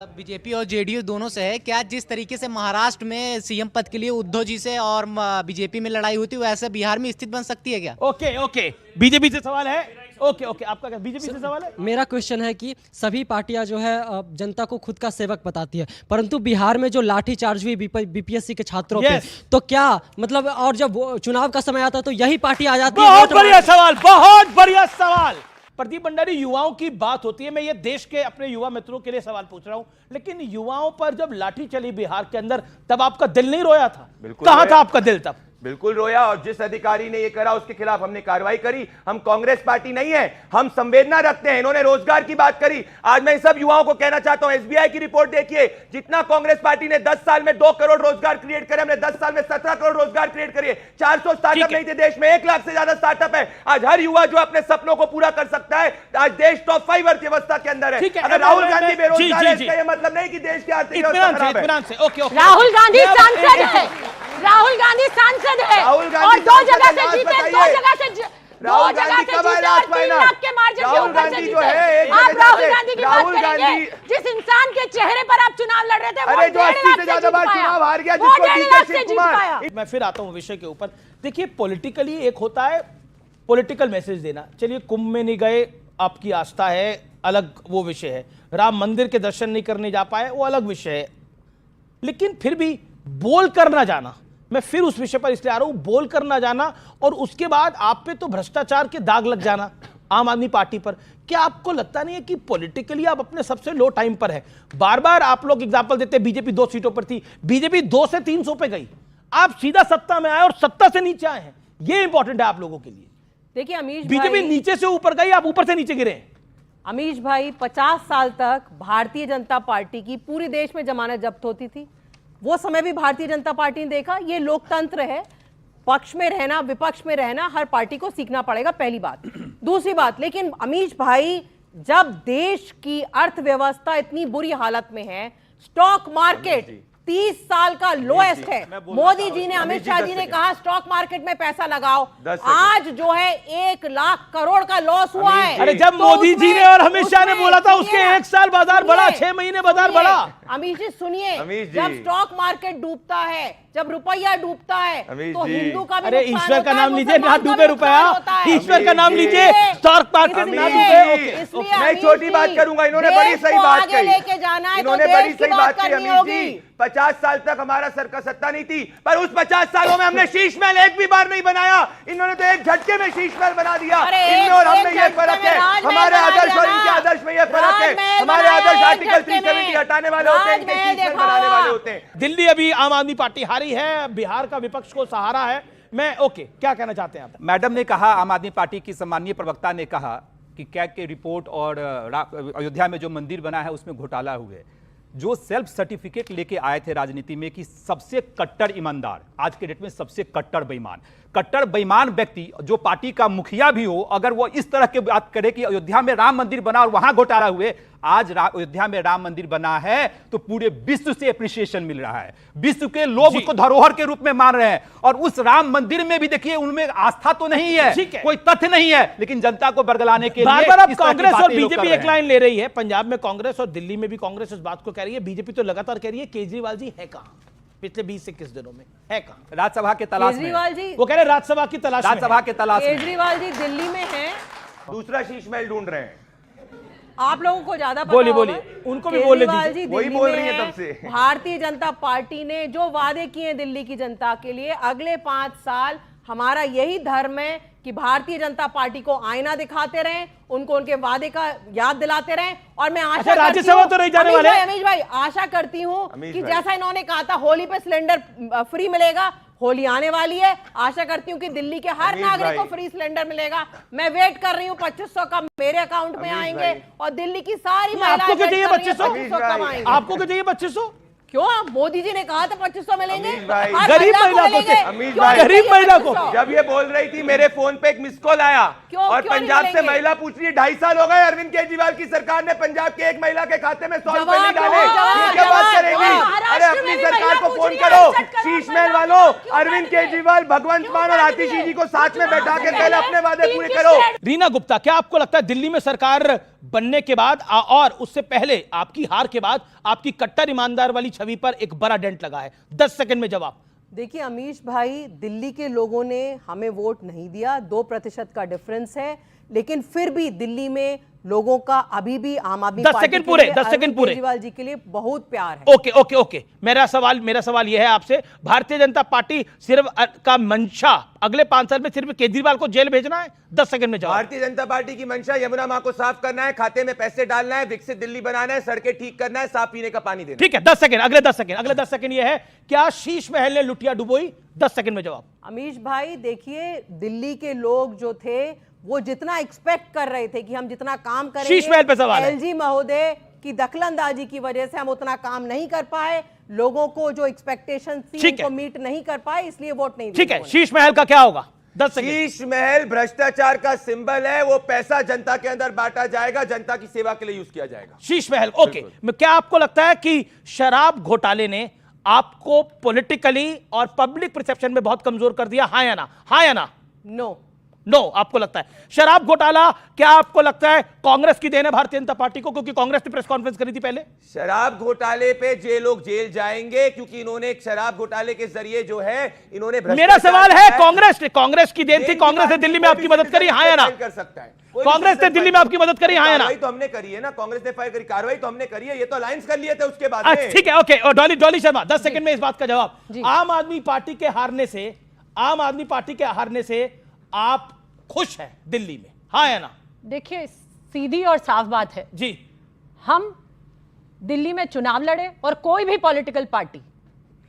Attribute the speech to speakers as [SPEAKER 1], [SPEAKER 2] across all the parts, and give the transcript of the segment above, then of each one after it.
[SPEAKER 1] BJP और JDU दोनों से है क्या? जिस तरीके से महाराष्ट्र में सीएम पद के लिए उद्धव जी से और बीजेपी में लड़ाई हुई थी, वैसे बिहार में स्थिति बन सकती है क्या?
[SPEAKER 2] ओके बीजेपी से सवाल है। ओके आपका क्या बीजेपी से सवाल है?
[SPEAKER 3] मेरा क्वेश्चन है कि सभी पार्टियां जो है जनता को खुद का सेवक बताती है, परंतु बिहार में जो लाठी चार्ज हुई बीपीएससी के छात्रों पे, तो क्या मतलब, और जब चुनाव का समय आता है तो यही पार्टी आ जाती है?
[SPEAKER 2] बहुत बढ़िया सवाल। प्रदीप भंडारी, युवाओं की बात होती है, मैं ये देश के अपने युवा मित्रों के लिए सवाल पूछ रहा हूं, लेकिन युवाओं पर जब लाठी चली बिहार के अंदर, तब आपका दिल नहीं रोया था? कहां था आपका दिल तब?
[SPEAKER 4] बिल्कुल रोया, और जिस अधिकारी ने ये करा उसके खिलाफ हमने कार्रवाई करी। हम कांग्रेस पार्टी नहीं है, हम संवेदना रखते हैं। इन्होंने रोजगार की बात करी। आज मैं सब युवाओं को कहना चाहता हूं, एसबीआई की रिपोर्ट देखिए, जितना कांग्रेस पार्टी ने 10 साल में 2 करोड़ रोजगार क्रिएट करे, हमने 10 साल में 17 करोड़ रोजगार क्रिएट करे। 400 स्टार्टअप नहीं थे देश में, 1 लाख से ज्यादा स्टार्टअप है। आज हर युवा जो अपने सपनों को पूरा कर सकता है, आज देश टॉप 5 अर्थव्यवस्था के अंदर है। अगर राहुल गांधी बेरोजगार है, इसका यह मतलब नहीं कि देश की आर्थिक व्यवस्था खराब है।
[SPEAKER 5] राहुल गांधी सांसद है, राहुल गांधी सांसद है, और 2 जगह से जीते, 2 जगह से जीते, और 3 लाख के मार्जिन के ऊपर से जीते। आप राहुल गांधी की बात करेंगे, जिस इंसान के चेहरे पर आप चुनाव लड़ रहे थे, वो 1.5 लाख से जीत पाया, वो 1.5 लाख से जीत पाया।
[SPEAKER 2] मैं फिर आता हूं विषय के ऊपर। देखिए, पॉलिटिकली एक होता है पॉलिटिकल मैसेज देना। चलिए, कुंभ में नहीं गए, आपकी आस्था है, अलग वो विषय है। राम मंदिर के दर्शन नहीं करने जा पाए, वो अलग विषय है। लेकिन फिर भी बोल कर ना जाना, मैं फिर उस विषय पर इसलिए आ रहा हूं, बोल कर ना जाना, और उसके बाद आप पे तो भ्रष्टाचार के दाग लग जाना आम आदमी पार्टी पर। क्या आपको लगता नहीं है कि पॉलिटिकली आप अपने सबसे लो टाइम पर है? बार बार आप लोग एग्जांपल देते हैं, बीजेपी 2 सीटों पर थी, बीजेपी 2 से 300 पे गई, आप सीधा सत्ता में आए और सत्ता से नीचे आए हैं। ये इंपॉर्टेंट है आप लोगों के लिए।
[SPEAKER 5] देखिए अमीश भाई,
[SPEAKER 2] बीजेपी नीचे से ऊपर गई, आप ऊपर से नीचे गिरे।
[SPEAKER 5] अमीश भाई, 50 साल तक भारतीय जनता पार्टी की पूरे देश में जमानत जब्त होती थी। वो समय भी भारतीय जनता पार्टी ने देखा। ये लोकतंत्र है, पक्ष में रहना विपक्ष में रहना हर पार्टी को सीखना पड़ेगा, पहली बात। दूसरी बात, लेकिन अमीश भाई, जब देश की अर्थव्यवस्था इतनी बुरी हालत में है, स्टॉक मार्केट 30 साल का लोएस्ट है, मोदी जी ने, अमित शाह जी ने कहा स्टॉक मार्केट में पैसा लगाओ, आज जो है 1 लाख करोड़ का लॉस हुआ है।
[SPEAKER 2] अरे जब मोदी जी ने और अमित शाह ने बोला था, उसके 1 साल बाजार बढ़ा, 6 महीने बाजार बढ़ा।
[SPEAKER 5] अमीश जी सुनिए, जब स्टॉक मार्केट डूबता है, जब रुपया डूबता है, तो हिंदू का भी,
[SPEAKER 2] अरे ईश्वर का नाम लीजिए, ना डूबे रुपया, ईश्वर का नाम लीजिए, स्टॉक मार्केट ना डूबे।
[SPEAKER 4] मैं छोटी बात करूंगा, इन्होंने बड़ी सही बात कही, इन्होंने बड़ी सही बात कही अमीर जी। 50 साल तक हमारा सर का सत्ता नहीं थी, पर उस 50 सालों में हमने शीश महल एक भी बार नहीं बनाया। इन्होंने तो एक झटके में शीश महल बना दिया। इनमें और हमने ये फर्क है, हमारे आदर्श और इनके आदर्श में ये फर्क है। हमारे आदर्श आर्टिकल 370 हटाने वाले होते हैं, इनके शीश महल बनाने वाले होते हैं।
[SPEAKER 2] दिल्ली अभी आम आदमी पार्टी हारी है, बिहार का विपक्ष को सहारा है। मैं क्या कहना चाहते हैं आप?
[SPEAKER 6] मैडम ने कहा, आम आदमी पार्टी की सम्मानीय प्रवक्ता ने कहा कि कैग के रिपोर्ट और अयोध्या में जो मंदिर बना है उसमें घोटाला हुए। जो सेल्फ सर्टिफिकेट लेके आए थे राजनीति में कि सबसे कट्टर ईमानदार, आज के डेट में सबसे कट्टर बेईमान व्यक्ति जो पार्टी का मुखिया भी हो, अगर वो इस तरह की बात करे कि अयोध्या में राम मंदिर बना और वहां घोटाला हुए, आज अयोध्या में राम मंदिर बना है तो पूरे विश्व से एप्रिसिएशन मिल रहा है। विश्व के लोग उसको धरोहर के रूप में मान रहे हैं, और उस राम मंदिर में भी देखिए उनमें आस्था तो नहीं है, कोई तथ्य नहीं है, लेकिन जनता को बरगलाने के लिए
[SPEAKER 2] बार कांग्रेस और बीजेपी एक लाइन ले रही है। पंजाब में कांग्रेस और दिल्ली में भी कांग्रेस इस बात को कह रही है। बीजेपी तो लगातार कह रही है केजरीवाल जी है कहां, पिछले 20-21 दिनों में है कहां?
[SPEAKER 6] राज्यसभा के तलाश में।
[SPEAKER 5] केजरीवाल जी,
[SPEAKER 2] वो कह रहे राज्यसभा की तलाश में।
[SPEAKER 6] राज्यसभा के तलाश में
[SPEAKER 5] केजरीवाल जी दिल्ली में हैं,
[SPEAKER 4] दूसरा शीश महल ढूंढ रहे हैं।
[SPEAKER 5] आप लोगों को ज्यादा पता
[SPEAKER 2] बोलिए
[SPEAKER 5] होगा।
[SPEAKER 2] उनको भी बोलने
[SPEAKER 5] केजरीवाल
[SPEAKER 2] दीजिए,
[SPEAKER 5] जी
[SPEAKER 4] वही
[SPEAKER 5] दिल्ली
[SPEAKER 4] बोल
[SPEAKER 5] में
[SPEAKER 4] रही है
[SPEAKER 5] हैं।
[SPEAKER 4] तब से।
[SPEAKER 5] भारतीय जनता पार्टी ने जो वादे किए हैं दिल्ली की जनता के लिए, अगले 5 साल हमारा यही धर्म है कि भारतीय जनता पार्टी को आईना दिखाते रहें, उनको उनके वादे का याद दिलाते रहें। और मैं आशा
[SPEAKER 2] राज्यसभा तो नहीं जाने वाले।
[SPEAKER 5] अमीश भाई, आशा करती हूँ कि जैसा इन्होंने कहा था होली पे सिलेंडर फ्री मिलेगा, होली आने वाली है, आशा करती हूँ कि दिल्ली के हर नागरिक को फ्री सिलेंडर मिलेगा। मैं वेट कर रही हूँ 2500 का मेरे अकाउंट में आएंगे, और दिल्ली की सारी महिलाएं
[SPEAKER 2] आपको क्या चाहिए?
[SPEAKER 5] 2500
[SPEAKER 4] कब
[SPEAKER 5] आएंगे?
[SPEAKER 2] आपको क्या चाहिए? 2500
[SPEAKER 5] क्यों? मोदी जी ने कहा था 2500 मिलेंगे,
[SPEAKER 2] गरीब महिला को,
[SPEAKER 4] गरीब
[SPEAKER 2] महिला को।
[SPEAKER 4] जब ये बोल रही थी, मेरे फोन पे एक मिस कॉल आया, और पंजाब से महिला पूछ रही है 2.5 साल हो गए अरविंद केजरीवाल की सरकार ने पंजाब के एक महिला के खाते में 100 रुपए नहीं डाले, ये क्या बात करेंगी? अरे अपनी
[SPEAKER 7] भी
[SPEAKER 4] सरकार
[SPEAKER 7] महिला
[SPEAKER 4] को
[SPEAKER 7] पूछ
[SPEAKER 4] फोन
[SPEAKER 7] रही है,
[SPEAKER 4] करो,
[SPEAKER 7] 68 करोड़
[SPEAKER 4] शीश महल
[SPEAKER 7] महिलाओं
[SPEAKER 4] वालों,
[SPEAKER 7] को क्यों
[SPEAKER 4] अरविंद
[SPEAKER 7] कर दिए?
[SPEAKER 4] केजरीवाल, भगवंत
[SPEAKER 7] क्यों
[SPEAKER 4] मान और
[SPEAKER 7] कर
[SPEAKER 4] आतिशी
[SPEAKER 7] दिए?
[SPEAKER 4] जी को साथ में
[SPEAKER 7] चुनाव
[SPEAKER 4] बैठा
[SPEAKER 7] से
[SPEAKER 4] के पहले अपने वादे
[SPEAKER 7] तीन
[SPEAKER 4] पूरे
[SPEAKER 7] की
[SPEAKER 4] करो।
[SPEAKER 7] स्टेट
[SPEAKER 2] रीना गुप्ता, क्या आपको लगता है दिल्ली में सरकार बनने के बाद और उससे पहले आपकी हार के बाद आपकी कट्टर ईमानदार वाली छवि पर एक बड़ा डेंट लगा है? 10 सेकंड में जवाब।
[SPEAKER 5] देखिए अमीश भाई, दिल्ली के लोगों ने हमें वोट नहीं दिया, 2% का डिफरेंस है, लेकिन फिर भी दिल्ली में लोगों का अभी भी आम आदमी
[SPEAKER 2] 10
[SPEAKER 5] पार्टी
[SPEAKER 2] सेकंड
[SPEAKER 5] के
[SPEAKER 2] पूरे,
[SPEAKER 5] लिए,
[SPEAKER 2] 10 सेकंड
[SPEAKER 5] अरविंद
[SPEAKER 2] पूरे।
[SPEAKER 5] केजरीवाल जी के लिए बहुत प्यार है।
[SPEAKER 2] ओके ओके ओके, मेरा सवाल यह है आपसे, भारतीय जनता पार्टी सिर्फ का मंशा अगले 5 साल में सिर्फ केजरीवाल को जेल भेजना है? 10 सेकंड में जवाब।
[SPEAKER 4] भारतीय जनता पार्टी की मंशा यमुना मां को साफ करना है, खाते में पैसे डालना है, विकसित दिल्ली बनाना है, सड़कें ठीक करना है, साफ पीने का पानी देना।
[SPEAKER 2] ठीक है, 10 सेकंड, अगले 10 सेकंड यह है, क्या शीश महल ने लुटिया डुबोई? 10 सेकंड में जवाब।
[SPEAKER 5] अमीश भाई देखिए, दिल्ली के लोग जो थे वो जितना एक्सपेक्ट कर रहे थे कि हम जितना काम करेंगे,
[SPEAKER 2] शीश महल पे सवाल है।
[SPEAKER 5] एलजी महोदय की दखलंदाजी की वजह से हम उतना काम नहीं कर पाए, लोगों को जो एक्सपेक्टेशन थी
[SPEAKER 2] ठीक है।
[SPEAKER 5] उनको मीट नहीं कर पाए, इसलिए वोट नहीं
[SPEAKER 2] ठीक
[SPEAKER 5] दिया
[SPEAKER 2] है,
[SPEAKER 5] लोगों ने।
[SPEAKER 2] शीश महल का क्या होगा? 10 सेकंड।
[SPEAKER 4] शीश महल भ्रष्टाचार का सिंबल है, वो पैसा जनता के अंदर बांटा जाएगा, जनता की सेवा के लिए यूज किया जाएगा।
[SPEAKER 2] शीश महल, ओके। क्या आपको लगता है कि शराब घोटाले ने आपको पॉलिटिकली और पब्लिक परसेप्शन में बहुत कमजोर कर दिया? हाँ या ना? हाँ या ना?
[SPEAKER 5] नो।
[SPEAKER 2] नो आपको लगता है? शराब घोटाला क्या आपको लगता है कांग्रेस की देन है भारतीय जनता पार्टी को, क्योंकि कांग्रेस ने प्रेस कॉन्फ्रेंस करी थी पहले?
[SPEAKER 4] शराब घोटाले पे जे लोग जेल जाएंगे क्योंकि इन्होंने एक शराब घोटाले के जरिए जो है इन्होंने
[SPEAKER 2] मेरा सवाल है, कांग्रेस की देन थी, कांग्रेस ने दिल्ली में आपकी मदद करी? हाँ या ना?
[SPEAKER 4] कर सकता है
[SPEAKER 2] कांग्रेस ने दिल्ली में आपकी मदद करी? हाँ या ना?
[SPEAKER 4] कार्रवाई तो हमने करी है ना, कांग्रेस ने फायर करी, कार्रवाई तो हमने करी है, ये तो अलायंस कर लिए थे उसके बाद में।
[SPEAKER 2] ठीक है, ओके। और डॉली शर्मा, 10 सेकंड में इस बात का जवाब। आम आदमी पार्टी के हारने से आप खुश हैं दिल्ली में? हाँ या ना?
[SPEAKER 7] देखिए, सीधी और साफ बात है
[SPEAKER 2] जी।
[SPEAKER 7] हम दिल्ली में चुनाव लड़े और कोई भी पॉलिटिकल पार्टी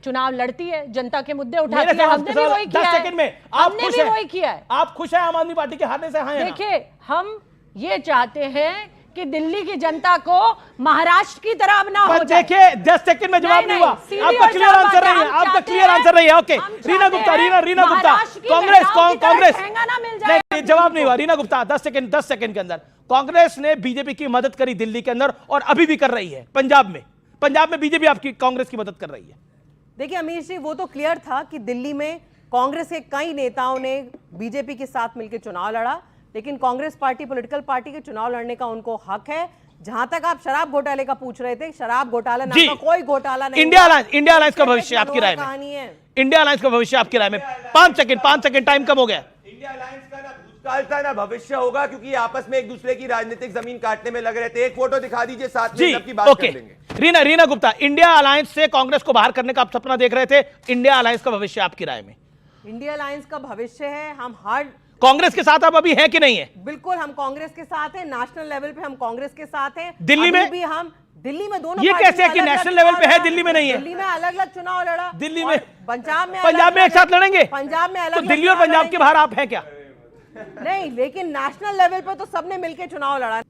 [SPEAKER 7] चुनाव लड़ती है, जनता के मुद्दे उठाती है, हमने भी वही किया
[SPEAKER 2] 10
[SPEAKER 7] है।
[SPEAKER 2] सेकंड में आप
[SPEAKER 7] हमने
[SPEAKER 2] खुश
[SPEAKER 7] भी
[SPEAKER 2] हैं?
[SPEAKER 7] वही किया है।
[SPEAKER 2] आप खुश हैं आम आदमी पार्टी के हारने से? हाँ या ना?
[SPEAKER 7] देखिए, हम ये चाहते हैं कि दिल्ली की जनता को महाराष्ट्र की तरह अब ना हो जाए।
[SPEAKER 2] देखिए 10 सेकंड में जवाब नहीं हुआ, आपका क्लियर आंसर नहीं है, आपका क्लियर आंसर नहीं है। ओके, रीना गुप्ता, रीना गुप्ता, कांग्रेस नहीं, जवाब नहीं हुआ। रीना गुप्ता, 10 सेकंड के अंदर, कांग्रेस ने बीजेपी की मदद करी दिल्ली के अंदर और अभी भी कर रही है पंजाब में बीजेपी आपकी कांग्रेस की मदद कर रही है।
[SPEAKER 5] देखिए अमीश जी, वो तो क्लियर था कि दिल्ली में कांग्रेस के कई नेताओं ने बीजेपी के साथ मिलकर चुनाव लड़ा, लेकिन कांग्रेस पार्टी पॉलिटिकल पार्टी के चुनाव लड़ने का उनको हक है। जहां तक आप शराब घोटाले का पूछ रहे थे, शराब घोटाला नाम का कोई घोटाला नहीं।
[SPEAKER 2] इंडिया अलायंस का भविष्य आपकी राय में?
[SPEAKER 5] कहानी है
[SPEAKER 2] इंडिया अलायंस का भविष्य आपकी राय में? 5 सेकंड, टाइम कम हो गया।
[SPEAKER 4] इंडिया अलायंस का ना भूतकाल था ना भविष्य होगा, क्योंकि आपस में एक दूसरे की राजनीतिक जमीन काटने में लग रहे थे। एक फोटो दिखा दीजिए साथ में, सबकी बात कर लेंगे।
[SPEAKER 2] रीना गुप्ता, इंडिया अलायंस से कांग्रेस को बाहर करने का आप सपना देख रहे थे, इंडिया अलायंस का भविष्य आपकी राय में?
[SPEAKER 5] इंडिया अलायंस का भविष्य है, हम हर
[SPEAKER 2] कांग्रेस के साथ आप अभी हैं कि नहीं है?
[SPEAKER 5] बिल्कुल हम कांग्रेस के साथ हैं, नेशनल लेवल पे हम कांग्रेस के साथ हैं।
[SPEAKER 2] दिल्ली में
[SPEAKER 5] भी हम दिल्ली में दोनों
[SPEAKER 2] ये कैसे है कि नेशनल लेवल पे है, दिल्ली में नहीं है?
[SPEAKER 5] दिल्ली में अलग अलग चुनाव लड़ा,
[SPEAKER 2] दिल्ली में,
[SPEAKER 5] पंजाब
[SPEAKER 2] में एक साथ लड़ेंगे?
[SPEAKER 5] पंजाब में अलग,
[SPEAKER 2] तो दिल्ली और पंजाब के बाहर आप हैं क्या?
[SPEAKER 5] नहीं, लेकिन नेशनल लेवल पे तो सबने मिलकर चुनाव लड़ा।